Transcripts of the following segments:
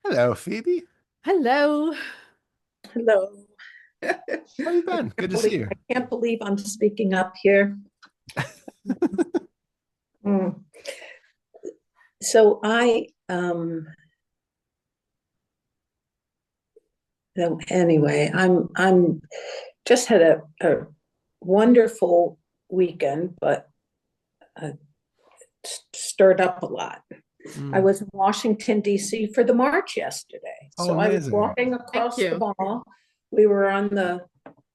Hello, Phoebe. Hello. Hello. How you been? Good to see you. I can't believe I'm speaking up here. Mm. So so anyway, I'm just had a wonderful weekend, but uh, stirred up a lot. I Mm. was in Washington, D.C. for the march yesterday. Oh, So I was amazing. walking Thank across the you. mall. We were on the,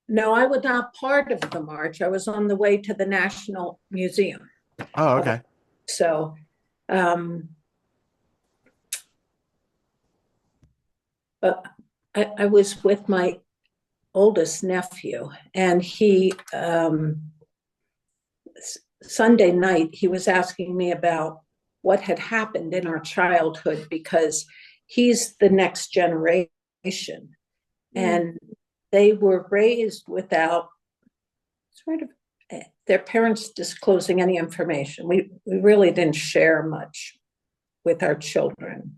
no, I was not part of the march. I was on the way to the National Museum. Oh, Uh, okay. so um, but I was with my oldest nephew, and he Sunday night he was asking me about what had happened in our childhood because he's the next generation, and they were raised without sort of their parents disclosing any information. We really didn't share much with our children,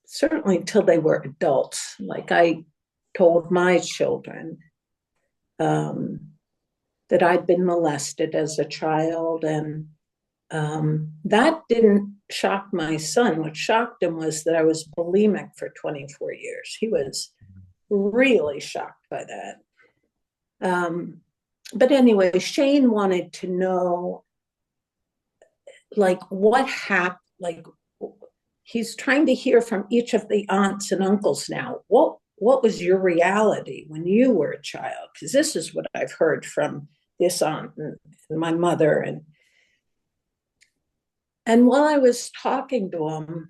certainly until they were adults. Like I told my children um, that I'd been molested as a child, and that didn't shock my son. What shocked him was that I was bulimic for 24 years. He was really shocked by that. But anyway, Shane wanted to know, like, what happened, like, he's trying to hear from each of the aunts and uncles now. What was your reality when you were a child? Because this is what I've heard from this aunt and my mother. And while I was talking to him,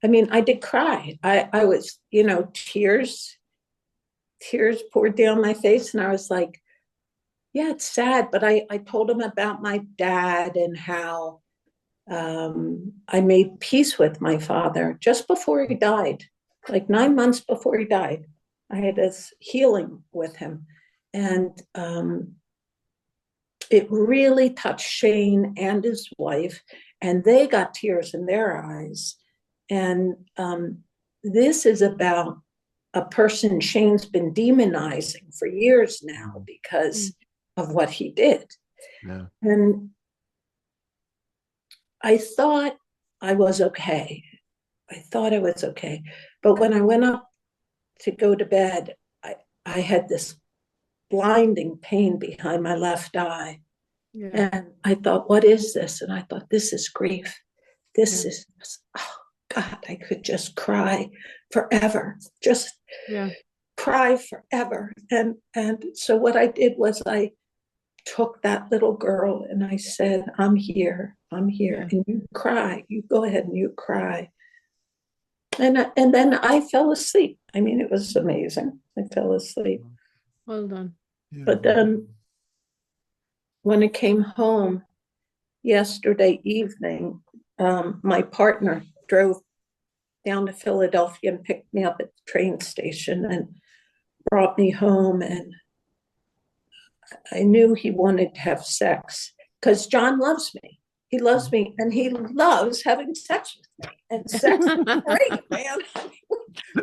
I mean, I did cry. I was, tears poured down my face, and I was like, yeah, it's sad. But I told him about my dad and how I made peace with my father just before he died, like 9 months before he died. I had this healing with him. And it really touched Shane and his wife, and they got tears in their eyes. And this is about a person Shane's been demonizing for years now because of what he did. Yeah. And I thought I was okay. I thought I was okay. But when I went up to go to bed, I had this blinding pain behind my left eye. Yeah. And I thought, what is this? And I thought, this is grief. This Yeah. is, oh God, I could just cry forever. Just Yeah. cry forever. And so what I did was I took that little girl and I said, I'm here. I'm here. Yeah. And you cry. You go ahead and you cry. And then I fell asleep. I mean, it was amazing. I fell asleep. Well done. Yeah. But then when I came home yesterday evening, my partner drove down to Philadelphia and picked me up at the train station and brought me home. And I knew he wanted to have sex because John loves me. He loves me and he loves having sex with me. And sex is great, man.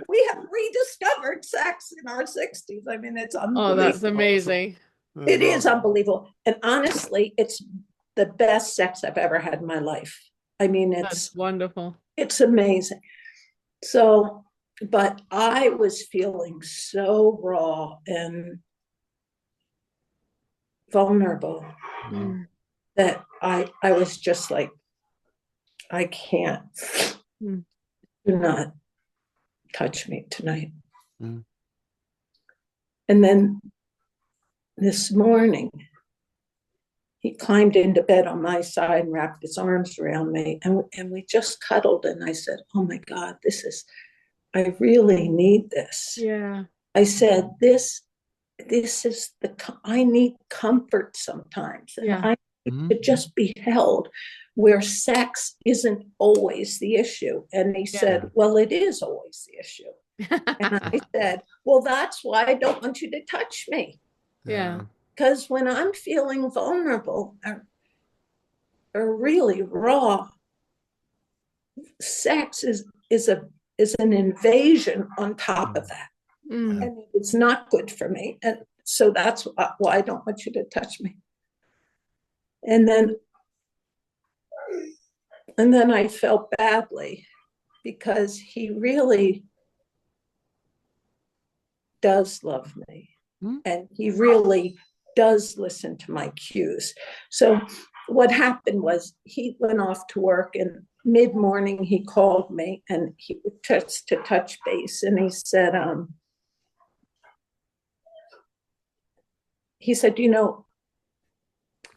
We have rediscovered sex in our 60s. I mean, it's Oh, that's unbelievable. amazing. It is unbelievable. And honestly, it's the best sex I've ever had in my life. I mean, That's wonderful. it's amazing. So, but I was feeling so raw and vulnerable Mm. that I was just like, I can't. Mm. Do not touch me tonight. Mm. And then this morning, he climbed into bed on my side and wrapped his arms around me, and we just cuddled. And I said, oh my God, I really need this. Yeah. I said, this is I need comfort sometimes. And Yeah. I need to just be held where sex isn't always the issue. And he Yeah. said, well, it is always the issue. And I said, well, that's why I don't want you to touch me. Yeah. Because when I'm feeling vulnerable or really raw, sex is is an invasion on top of that. Mm. And it's not good for me. And so that's why I don't want you to touch me. And then I felt badly because he really does love me. And he really does listen to my cues. So what happened was he went off to work, and mid-morning he called me and he touch base, and he said, you know,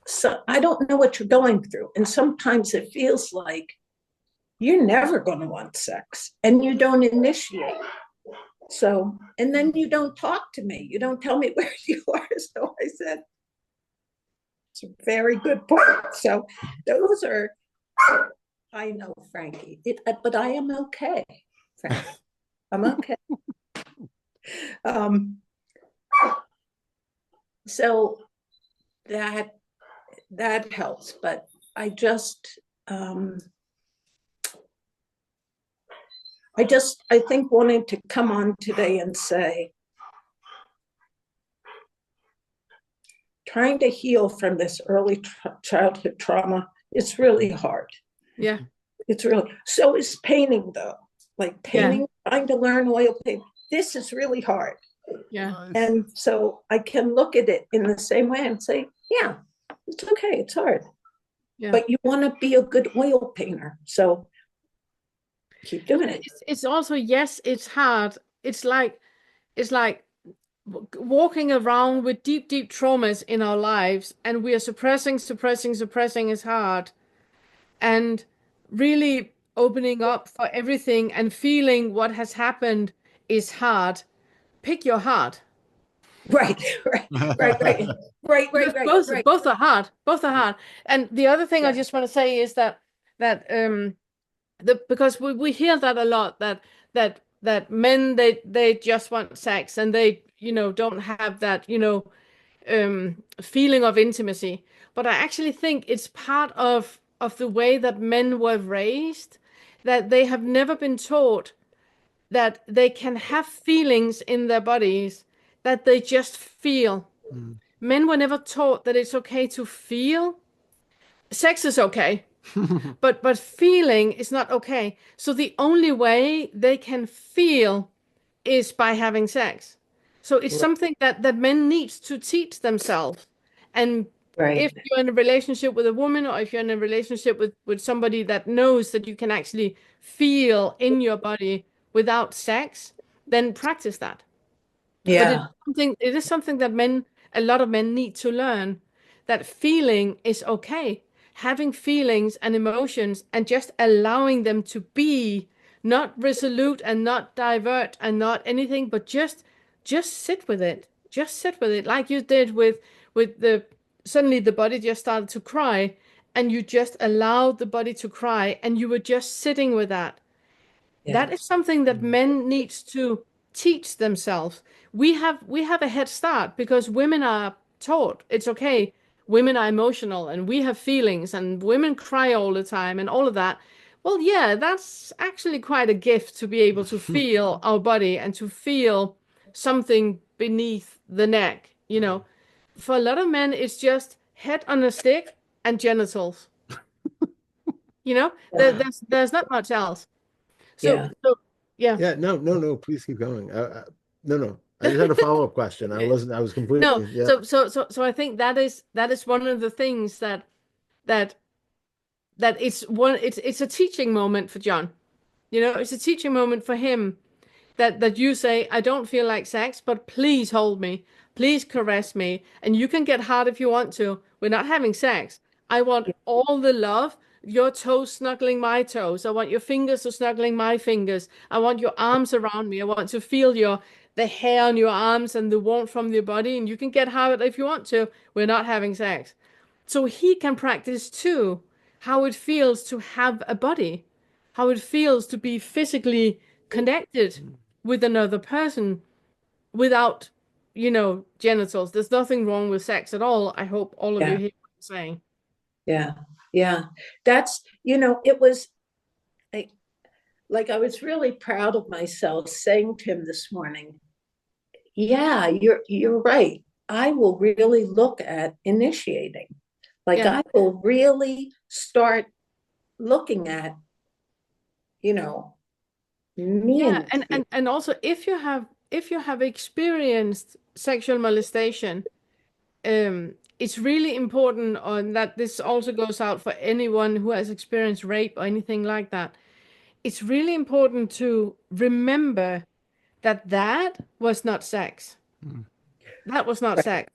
so I don't know what you're going through. And sometimes it feels like you're never going to want sex and you don't initiate. So, and then you don't talk to me. You don't tell me where you are. So I said, it's a very good point. So those are, I know, Frankie, but I am okay, Frankie. I'm okay. So that helps, but I think wanting to come on today and say, trying to heal from this early childhood trauma, it's really hard. Yeah. It's really, so is painting though. Like painting, trying to learn oil paint. This is really hard. Yeah. And so I can look at it in the same way and say, yeah, it's okay, it's hard. Yeah. But you want to be a good oil painter. So keep doing it. It's also, yes, it's hard. It's like walking around with deep traumas in our lives, and we are suppressing is hard. And really opening up for everything and feeling what has happened is hard. Pick your heart. Right. Both are hard. Both are hard. And the other thing I just want to say is that because we hear that a lot, that men they just want sex, and they don't have that feeling of intimacy. But I actually think it's part of the way that men were raised, that they have never been taught that they can have feelings in their bodies, that they just feel. Men were never taught that it's okay to feel. Sex is okay, but feeling is not okay. So the only way they can feel is by having sex. So it's something that men need to teach themselves. And if you're in a relationship with a woman, or if you're in a relationship with somebody that knows that you can actually feel in your body without sex, then practice that. Yeah. But it is something that a lot of men need to learn, that feeling is okay. Having feelings and emotions and just allowing them to be, not resolute and not divert and not anything, but just sit with it. Just sit with it, like you did with suddenly the body just started to cry, and you just allowed the body to cry, and you were just sitting with that. That is something that men need to teach themselves. We have a head start because women are taught it's okay. Women are emotional and we have feelings, and women cry all the time and all of that. Well, yeah, that's actually quite a gift to be able to feel our body and to feel something beneath the neck. For a lot of men, it's just head on a stick and genitals. There's not much else. So yeah. Yeah, no, please keep going. No. I just had a follow-up question. I was completely No. So I think that is one of the things that it's a teaching moment for John. It's a teaching moment for him, that you say, I don't feel like sex, but please hold me, please caress me, and you can get hard if you want to. We're not having sex. I want all the love, your toes snuggling my toes. I want your fingers snuggling my fingers. I want your arms around me. I want to feel the hair on your arms and the warmth from your body, and you can get hard if you want to. We're not having sex. So he can practice too how it feels to have a body, how it feels to be physically connected with another person without, genitals. There's nothing wrong with sex at all. I hope all of you hear what I'm saying. Yeah. That's, it was, like I was really proud of myself saying to him this morning, yeah, you're right. I will really look at initiating. Like Yeah. I will really start looking at, me Yeah, in this. and also if you have experienced sexual molestation, it's really important on that this also goes out for anyone who has experienced rape or anything like that. It's really important to remember that that was not sex. Mm. That was not Right, sex.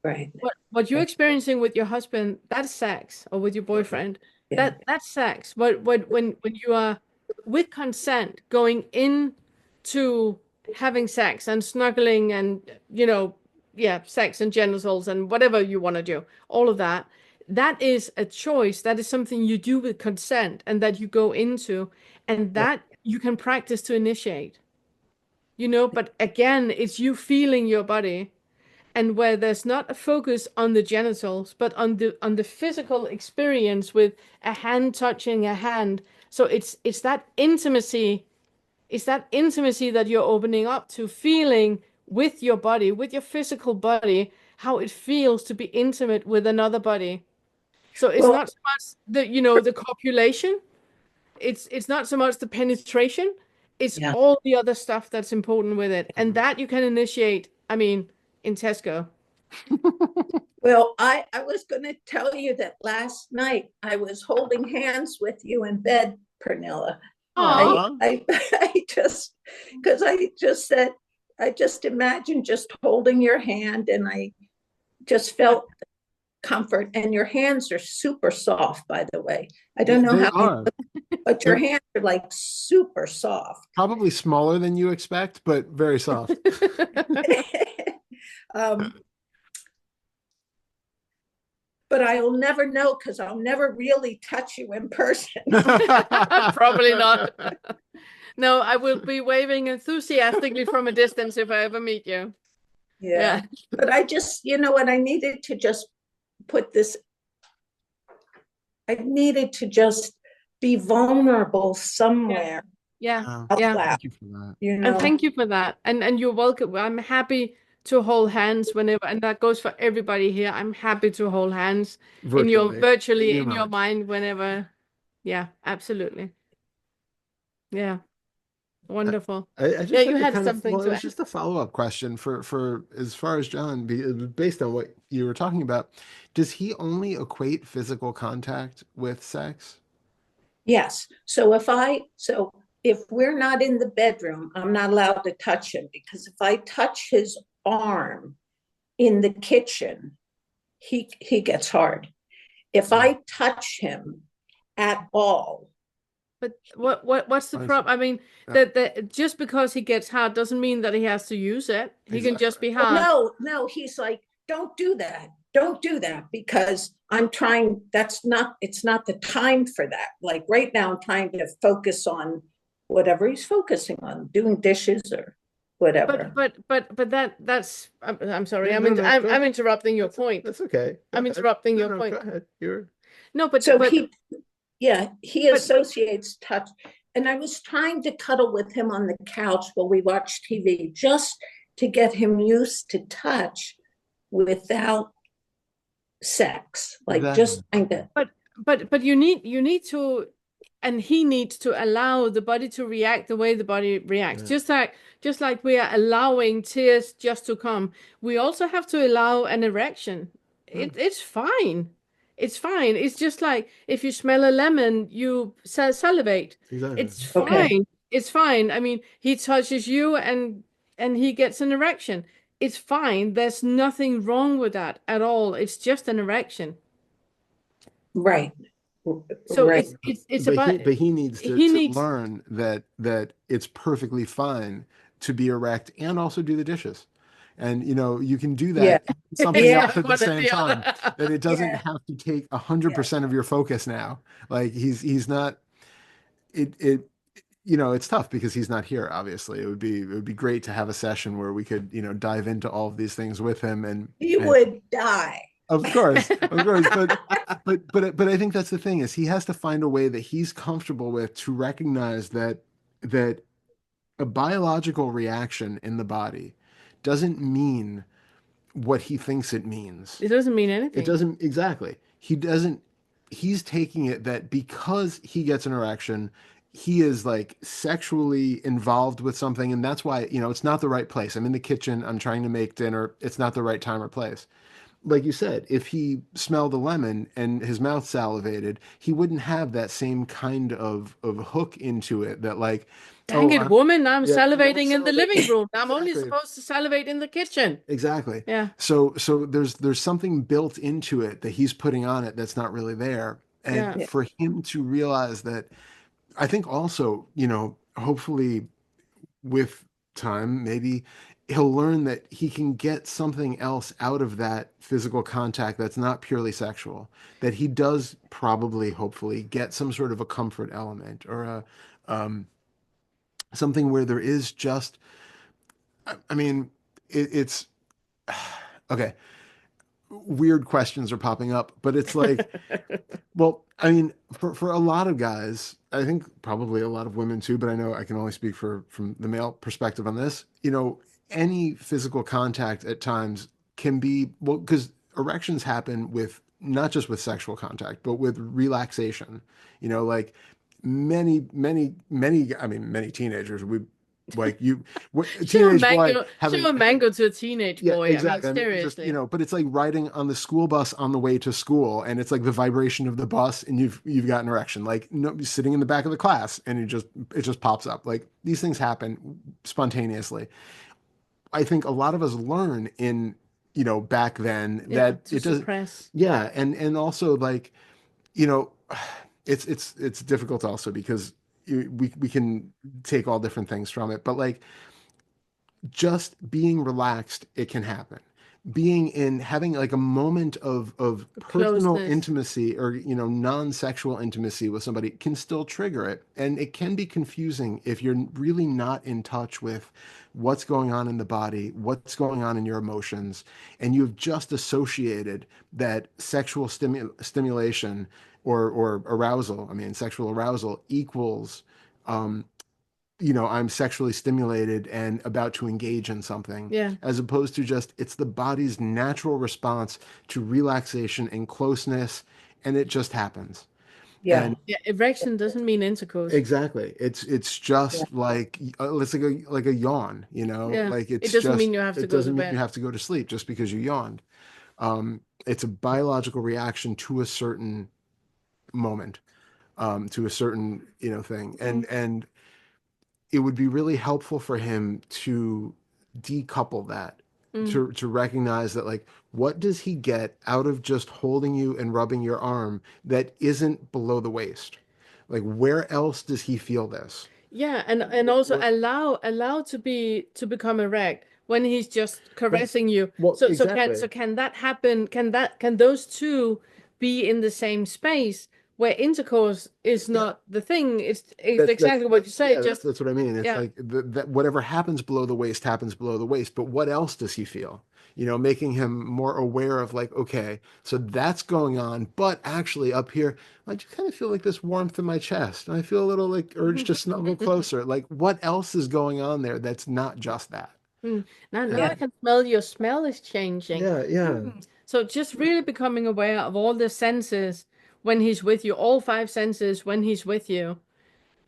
right, What you're right. experiencing with your husband, that's sex, or with your boyfriend, Yeah. that's sex. But when you are with consent going into having sex and snuggling and yeah, sex and genitals and whatever you want to do, all of that, that is a choice. That is something you do with consent and that you go into, and Yeah. that you can practice to initiate. But again, it's you feeling your body, and where there's not a focus on the genitals but on the physical experience with a hand touching a hand. So it's that intimacy, that you're opening up to, feeling with your body, with your physical body, how it feels to be intimate with another body. So it's Well, not so much the copulation, it's not so much the penetration, it's yeah. all the other stuff that's important with it, and that you can initiate, I mean, in Tesco. Well, I was going to tell you that last night I was holding hands with you in bed, Pernilla. Oh, Because I just said, I just imagined just holding your hand, and I just felt comfort. And your hands are super soft, by the way. I don't know They how, are. but your They're hands are like super soft. probably smaller than you expect, but very soft. um, but I'll never know because I'll never really touch you in person. probably not. No, I will be waving enthusiastically from a distance if I ever meet you. Yeah. But I just, what I needed to just put this, I needed to just be vulnerable somewhere. Yeah. Thank you for that. And thank you for that. And you're welcome. I'm happy to hold hands whenever, and that goes for everybody here. I'm happy to hold hands virtually in your mind whenever. Yeah, absolutely. Yeah. Wonderful. I just Yeah, had you to had kind of, something well, it to was add. just a follow-up question for as far as John, based on what you were talking about. Does he only equate physical contact with sex? Yes. So if we're not in the bedroom, I'm not allowed to touch him, because if I touch his arm in the kitchen, he gets hard. If I touch him at all. But what's the problem? I mean, that just because he gets hard doesn't mean that he has to use it. He can just be hard. No, he's like, don't do that. Don't do that, because I'm trying, it's not the time for that. Like right now, I'm trying to focus on whatever he's focusing on, doing dishes or whatever. But that's I'm sorry. Yeah, I'm interrupting your point. That's okay. I'm interrupting your point. Go ahead. You're No, but So but he associates touch. And I was trying to cuddle with him on the couch while we watched TV, just to get him used to touch without sex, like just kind of. but you need to, and he needs to allow the body to react the way the body reacts. Just like we are allowing tears just to come, we also have to allow an erection. It's fine. It's fine. It's just like if you smell a lemon, you salivate. exactly. It's fine. Okay. It's fine. I mean, he touches you and he gets an erection. It's fine. There's nothing wrong with that at all. It's just an erection. Right. So Right. it's about But he needs to learn that it's perfectly fine to be erect and also do the dishes. And you can do that something else at the same time. That it doesn't have to take 100% of your focus now. Like he's not it's tough because he's not here, obviously. It would be great to have a session where we could, dive into all of these things with him, and he would die. Of course. But I think that's the thing, is he has to find a way that he's comfortable with to recognize that that a biological reaction in the body doesn't mean what he thinks it means. It doesn't mean It anything. doesn't exactly. He's taking it that because he gets an erection, he is like sexually involved with something, and that's why, it's not the right place. I'm in the kitchen, I'm trying to make dinner, it's not the right time or place. Like you said, if he smelled a lemon and his mouth salivated, he wouldn't have that same kind of hook into it that like, Dang oh, it, woman, I'm yeah, salivating in the living room. I'm only exactly. supposed to salivate in the kitchen. Exactly. Yeah. So there's something built into it that he's putting on it that's not really there. And Yeah. for him to realize that, I think also, hopefully with time, maybe he'll learn that he can get something else out of that physical contact that's not purely sexual, that he does probably, hopefully, get some sort of a comfort element or um, something where there is just, I mean, it's okay. Weird questions are popping up, but it's like, well, I mean, for a lot of guys, I think probably a lot of women too, but I know I can only speak from the male perspective on this. Any physical contact at times can be, well, because erections happen with not just with sexual contact, but with relaxation. Like many teenagers, we like you, a teenage boy having Show a mango to a teenage yeah, boy. I mean, exactly. I mean, just, seriously. but it's like riding on the school bus on the way to school, and it's like the vibration of the bus, and you've got an erection. Like, no, sitting in the back of the class, and it just pops up. Like, these things happen spontaneously. I think a lot of us learn in, back then Yeah, that to it does, suppress. yeah, and also like, you know, it's difficult also because we can take all different things from it, but like just being relaxed, it can happen. Being in having like a moment of personal Closeness. intimacy or non-sexual intimacy with somebody can still trigger it. And it can be confusing if you're really not in touch with what's going on in the body, what's going on in your emotions, and you've just associated that sexual stimulation or arousal, I mean sexual arousal equals um, I'm sexually stimulated and about to engage in something, Yeah. as opposed to just it's the body's natural response to relaxation and closeness, and it just happens. Yeah. And Yeah. Erection doesn't mean intercourse. exactly, it's Yeah. just like it's like a yawn, Yeah. like It it's doesn't just mean you have to it go to doesn't mean you bed. have to go to sleep just because you yawned. It's a biological reaction to a certain moment, to a certain thing, Mm, and it would be really helpful for him to decouple that, mm. to recognize that, like, what does he get out of just holding you and rubbing your arm that isn't below the waist? Like, where else does he feel this? Yeah, and also What, allow to become erect when he's just right. caressing you. Well, So exactly. can that happen? Can those two be in the same space where intercourse is Yeah. not the thing? It's That's exactly what you say. yeah, Just that's what I mean. It's yeah. like that whatever happens below the waist happens below the waist, but what else does he feel? Making him more aware of like, okay, so that's going on, but actually up here, I just kind of feel like this warmth in my chest, and I feel a little like urge to snuggle closer. Like, what else is going on there that's not just that? Mm. Now I Yeah. can smell your smell is changing. Yeah, yeah, So just really becoming aware of all the senses when he's with you, all five senses when he's with you,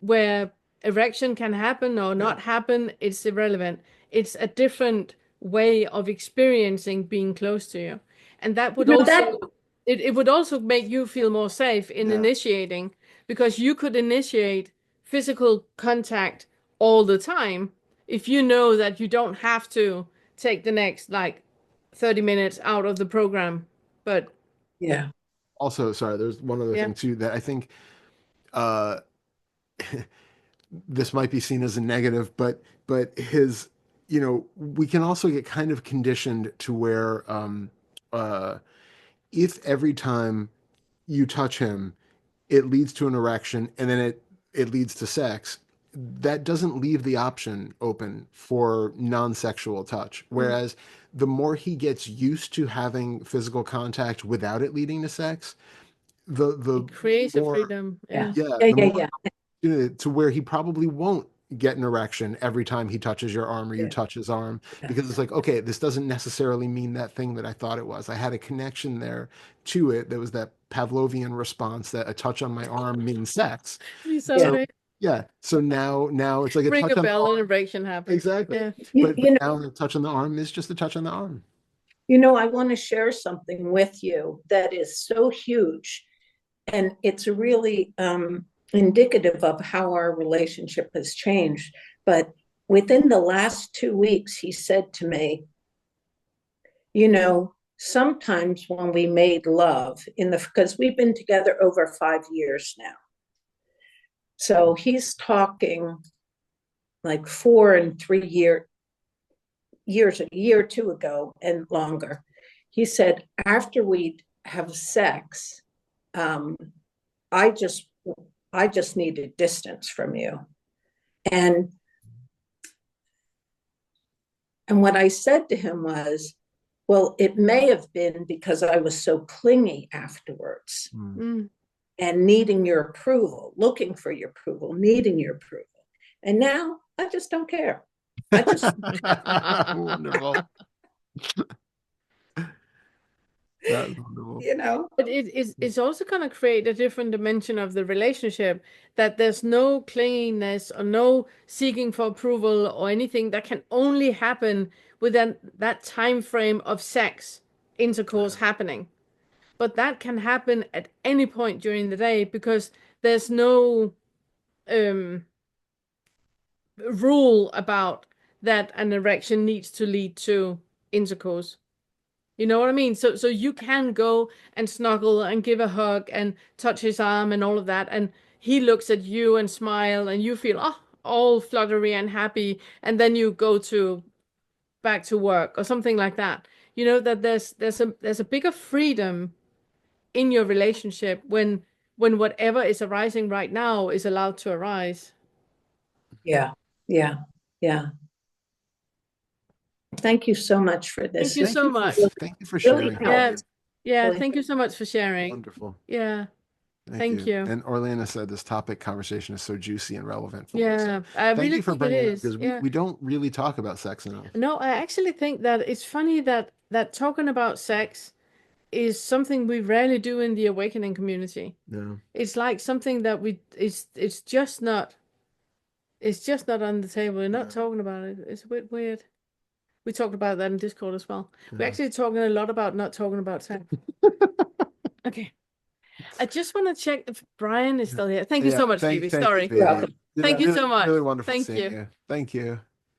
where erection can happen or yeah. not happen, it's irrelevant. It's a different way of experiencing being close to you. And that would That, also it would also make you feel more safe in Yeah. initiating because you could initiate physical contact all the time if you know that you don't have to take the next like 30 minutes out of the program. But yeah. Also, sorry, there's one other yeah. thing too that I think uh this might be seen as a negative, but his, we can also get kind of conditioned to where uh, if every time you touch him, it leads to an erection, and then it leads to sex. That doesn't leave the option open for non-sexual touch. Mm. Whereas the more he gets used to having physical contact without it leading to sex, the It creates a more freedom. Yeah. Yeah. yeah, Yeah. the Yeah. more Yeah. to where he probably won't get an erection every time he touches your arm or you touch his arm, because it's like, okay, this doesn't necessarily mean that thing that I thought it was. I had a connection there to it. There was that Pavlovian response that a touch on my arm means sex. So yeah. So now it's like a ring touch a on the bell and arm. erection happens. Exactly. Yeah. But now a touch on the arm is just a touch on the arm. You know, I want to share something with you that is so huge, and it's really indicative of how our relationship has changed. But within the last 2 weeks, he said to me, you know, sometimes when we made love because we've been together over 5 years now. So he's talking like 4 and 3 years, a year or two ago and longer. He said, after we'd have sex, I just needed distance from you. And what I said to him was, well, it may have been because I was so clingy afterwards and needing your approval, looking for your approval, needing your approval. And now I just don't care. I just wonderful. That's wonderful. You know, but it's also going to create a different dimension of the relationship, that there's no clinginess or no seeking for approval or anything. That can only happen within that time frame of sex intercourse happening. But that can happen at any point during the day, because there's no rule about that an erection needs to lead to intercourse. You know what I mean? So you can go and snuggle and give a hug and touch his arm and all of that, and he looks at you and smile, and you feel all fluttery and happy, and then you go back to work or something like that. You know, that there's a bigger freedom in your relationship when whatever is arising right now is allowed to arise. Yeah. Thank you so much for this. Thank you so much. Thank you for sharing. Yeah, thank you so much for sharing. Wonderful. Yeah. Thank you. And Orlana said this conversation is so juicy and relevant for us. Yeah, I Thank really you for think bringing it it up, is. because Yeah. we don't really talk about sex enough. No, I actually think that it's funny that talking about sex is something we rarely do in the awakening community. No. It's like something that it's just not on the table. We're not talking about it. It's a bit weird. We talked about that in Discord as well. We're actually talking a lot about not talking about sex. Okay. I just want to check if Brian is still here. Thank you so much, Phoebe. Sorry. You're welcome. Thank you so much. Really wonderful Thank seeing you. Thank you.